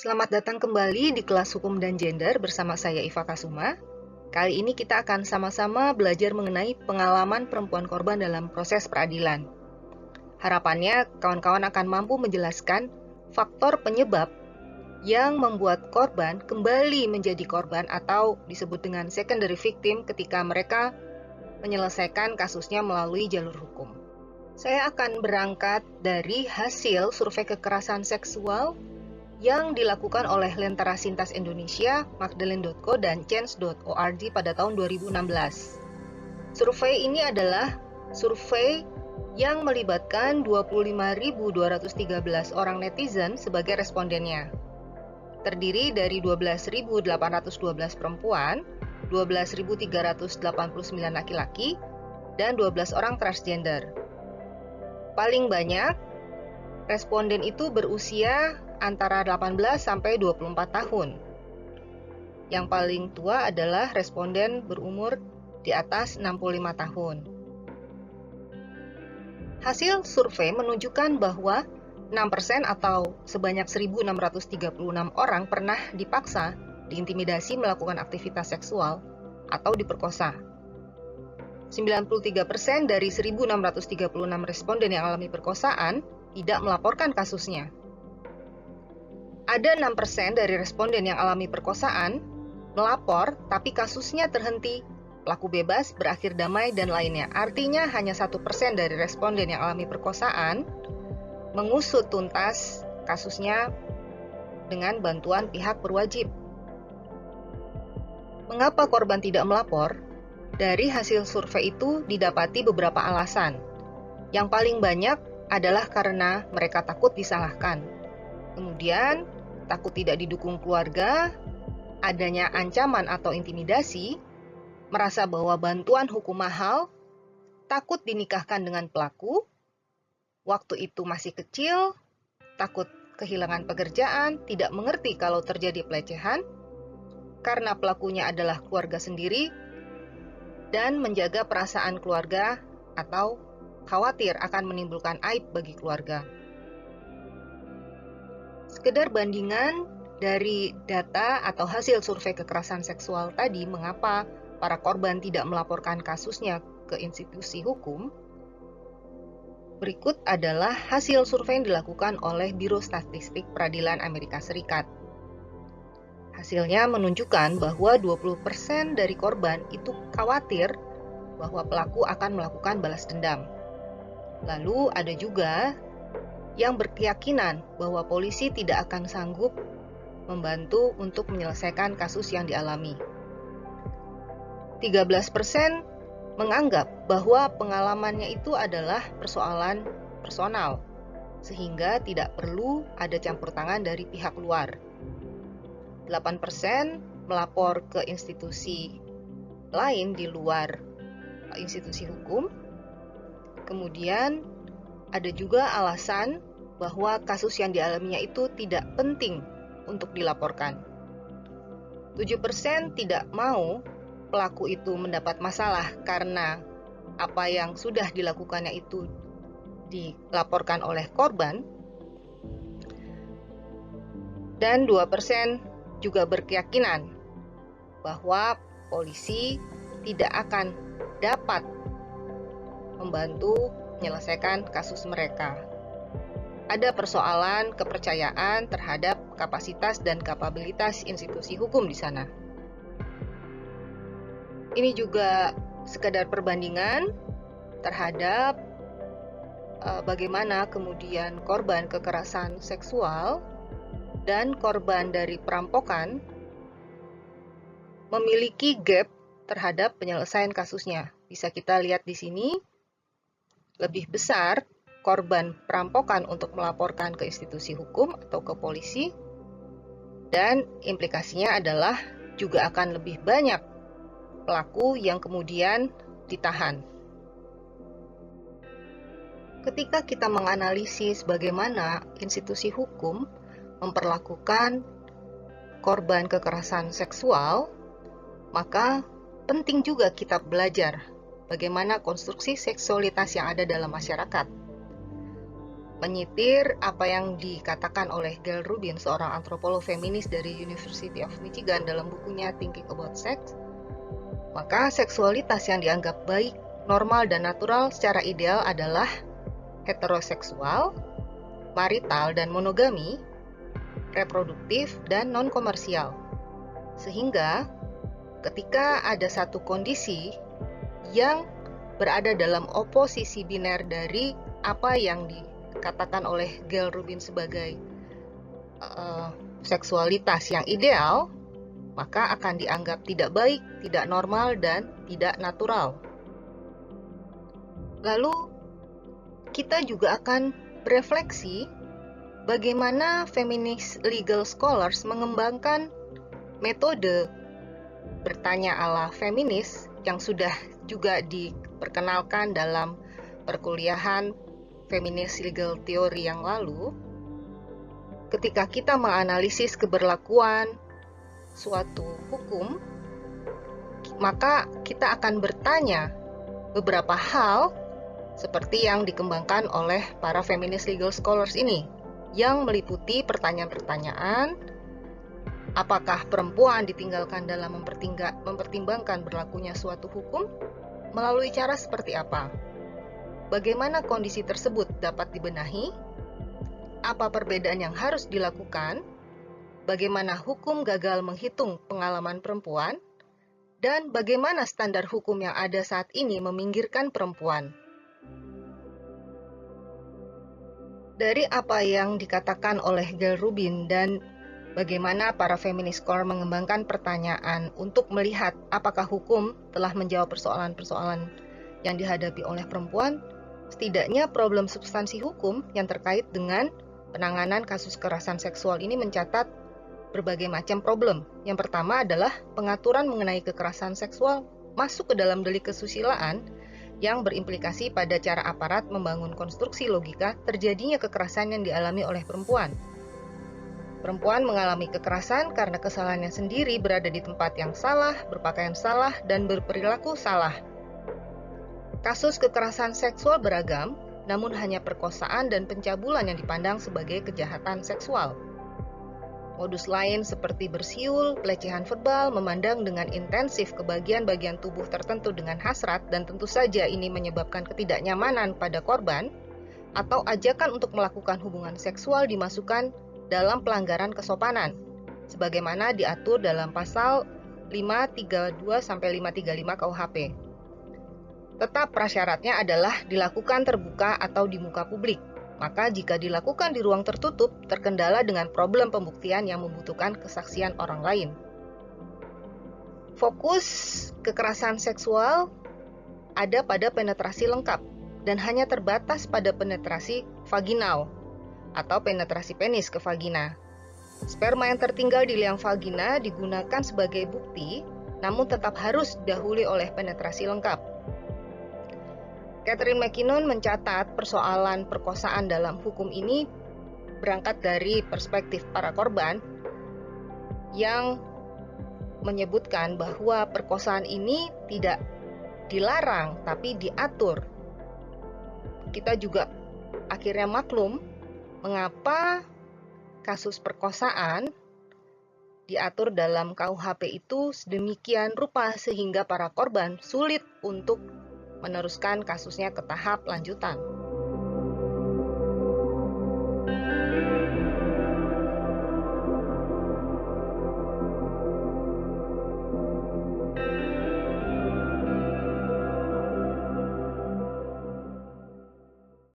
Selamat datang kembali di kelas Hukum dan Gender bersama saya Iva Kasuma. Kali ini kita akan sama-sama belajar mengenai pengalaman perempuan korban dalam proses peradilan. Harapannya kawan-kawan akan mampu menjelaskan faktor penyebab yang membuat korban kembali menjadi korban atau disebut dengan secondary victim ketika mereka menyelesaikan kasusnya melalui jalur hukum. Saya akan berangkat dari hasil survei kekerasan seksual yang dilakukan oleh Lentera Sintas Indonesia, Magdalene.co, dan Change.org pada tahun 2016. Survei ini adalah survei yang melibatkan 25.213 orang netizen sebagai respondennya. Terdiri dari 12.812 perempuan, 12.389 laki-laki, dan 12 orang transgender. Paling banyak responden itu berusia antara 18 sampai 24 tahun. Yang paling tua adalah responden berumur di atas 65 tahun. Hasil survei menunjukkan bahwa 6% atau sebanyak 1.636 orang pernah dipaksa, diintimidasi melakukan aktivitas seksual atau diperkosa. 93% dari 1.636 responden yang alami perkosaan tidak melaporkan kasusnya. Ada 6% dari responden yang alami perkosaan melapor, tapi kasusnya terhenti, pelaku bebas, berakhir damai, dan lainnya. Artinya hanya 1% dari responden yang alami perkosaan mengusut tuntas kasusnya dengan bantuan pihak berwajib. Mengapa korban tidak melapor? Dari hasil survei itu didapati beberapa alasan. Yang paling banyak adalah karena mereka takut disalahkan. Kemudian, takut tidak didukung keluarga, adanya ancaman atau intimidasi, merasa bahwa bantuan hukum mahal, takut dinikahkan dengan pelaku, waktu itu masih kecil, takut kehilangan pekerjaan, tidak mengerti kalau terjadi pelecehan, karena pelakunya adalah keluarga sendiri, dan menjaga perasaan keluarga atau khawatir akan menimbulkan aib bagi keluarga. Sekedar bandingan dari data atau hasil survei kekerasan seksual tadi, mengapa para korban tidak melaporkan kasusnya ke institusi hukum. Berikut adalah hasil survei yang dilakukan oleh Biro Statistik Peradilan Amerika Serikat. Hasilnya menunjukkan bahwa 20% dari korban itu khawatir bahwa pelaku akan melakukan balas dendam. Lalu ada juga yang berkeyakinan bahwa polisi tidak akan sanggup membantu untuk menyelesaikan kasus yang dialami. 13% menganggap bahwa pengalamannya itu adalah persoalan personal, sehingga tidak perlu ada campur tangan dari pihak luar. 8% melapor ke institusi lain di luar institusi hukum. Kemudian ada juga alasan bahwa kasus yang dialaminya itu tidak penting untuk dilaporkan. 7% tidak mau pelaku itu mendapat masalah karena apa yang sudah dilakukannya itu dilaporkan oleh korban. Dan 2% juga berkeyakinan bahwa polisi tidak akan dapat membantu menyelesaikan kasus mereka. Ada persoalan kepercayaan terhadap kapasitas dan kapabilitas institusi hukum di sana. Ini juga sekadar perbandingan terhadap bagaimana kemudian korban kekerasan seksual dan korban dari perampokan memiliki gap terhadap penyelesaian kasusnya. Bisa kita lihat di sini, lebih besar korban perampokan untuk melaporkan ke institusi hukum atau ke polisi, dan implikasinya adalah juga akan lebih banyak pelaku yang kemudian ditahan. Ketika kita menganalisis bagaimana institusi hukum memperlakukan korban kekerasan seksual, maka penting juga kita belajar bagaimana konstruksi seksualitas yang ada dalam masyarakat. menyitir apa yang dikatakan oleh Gail Rubin, seorang antropolog feminis dari University of Michigan dalam bukunya Thinking About Sex, maka seksualitas yang dianggap baik, normal, dan natural secara ideal adalah heteroseksual, marital dan monogami, reproduktif, dan non-komersial. Sehingga ketika ada satu kondisi yang berada dalam oposisi biner dari apa yang dikatakan oleh Gail Rubin sebagai seksualitas yang ideal, maka akan dianggap tidak baik, tidak normal, dan tidak natural. Lalu kita juga akan berefleksi bagaimana feminist legal scholars mengembangkan metode bertanya ala feminis yang sudah juga diperkenalkan dalam perkuliahan feminist legal theory yang lalu. Ketika kita menganalisis keberlakuan suatu hukum, maka kita akan bertanya beberapa hal seperti yang dikembangkan oleh para feminist legal scholars ini, yang meliputi pertanyaan-pertanyaan: apakah perempuan ditinggalkan dalam mempertimbangkan berlakunya suatu hukum? Melalui cara seperti apa? Bagaimana kondisi tersebut dapat dibenahi? Apa perbedaan yang harus dilakukan? Bagaimana hukum gagal menghitung pengalaman perempuan? Dan bagaimana standar hukum yang ada saat ini meminggirkan perempuan? Dari apa yang dikatakan oleh Gail Rubin dan bagaimana para feminist scholar mengembangkan pertanyaan untuk melihat apakah hukum telah menjawab persoalan-persoalan yang dihadapi oleh perempuan, setidaknya problem substansi hukum yang terkait dengan penanganan kasus kekerasan seksual ini mencatat berbagai macam problem. Yang pertama adalah pengaturan mengenai kekerasan seksual masuk ke dalam delik kesusilaan yang berimplikasi pada cara aparat membangun konstruksi logika terjadinya kekerasan yang dialami oleh perempuan. Perempuan mengalami kekerasan karena kesalahannya sendiri berada di tempat yang salah, berpakaian salah, dan berperilaku salah. Kasus kekerasan seksual beragam, namun hanya perkosaan dan pencabulan yang dipandang sebagai kejahatan seksual. Modus lain seperti bersiul, pelecehan verbal, memandang dengan intensif ke bagian-bagian tubuh tertentu dengan hasrat, dan tentu saja ini menyebabkan ketidaknyamanan pada korban, atau ajakan untuk melakukan hubungan seksual dimasukkan dalam pelanggaran kesopanan, sebagaimana diatur dalam pasal 532-535 KUHP. Tetap prasyaratnya adalah dilakukan terbuka atau di muka publik. Maka jika dilakukan di ruang tertutup, terkendala dengan problem pembuktian yang membutuhkan kesaksian orang lain. Fokus kekerasan seksual ada pada penetrasi lengkap dan hanya terbatas pada penetrasi vaginal atau penetrasi penis ke vagina. Sperma yang tertinggal di liang vagina digunakan sebagai bukti, namun tetap harus didahului oleh penetrasi lengkap. Catherine McKinnon mencatat persoalan perkosaan dalam hukum ini berangkat dari perspektif para korban yang menyebutkan bahwa perkosaan ini tidak dilarang tapi diatur. Kita juga akhirnya maklum mengapa kasus perkosaan diatur dalam KUHP itu sedemikian rupa sehingga para korban sulit untuk meneruskan kasusnya ke tahap lanjutan.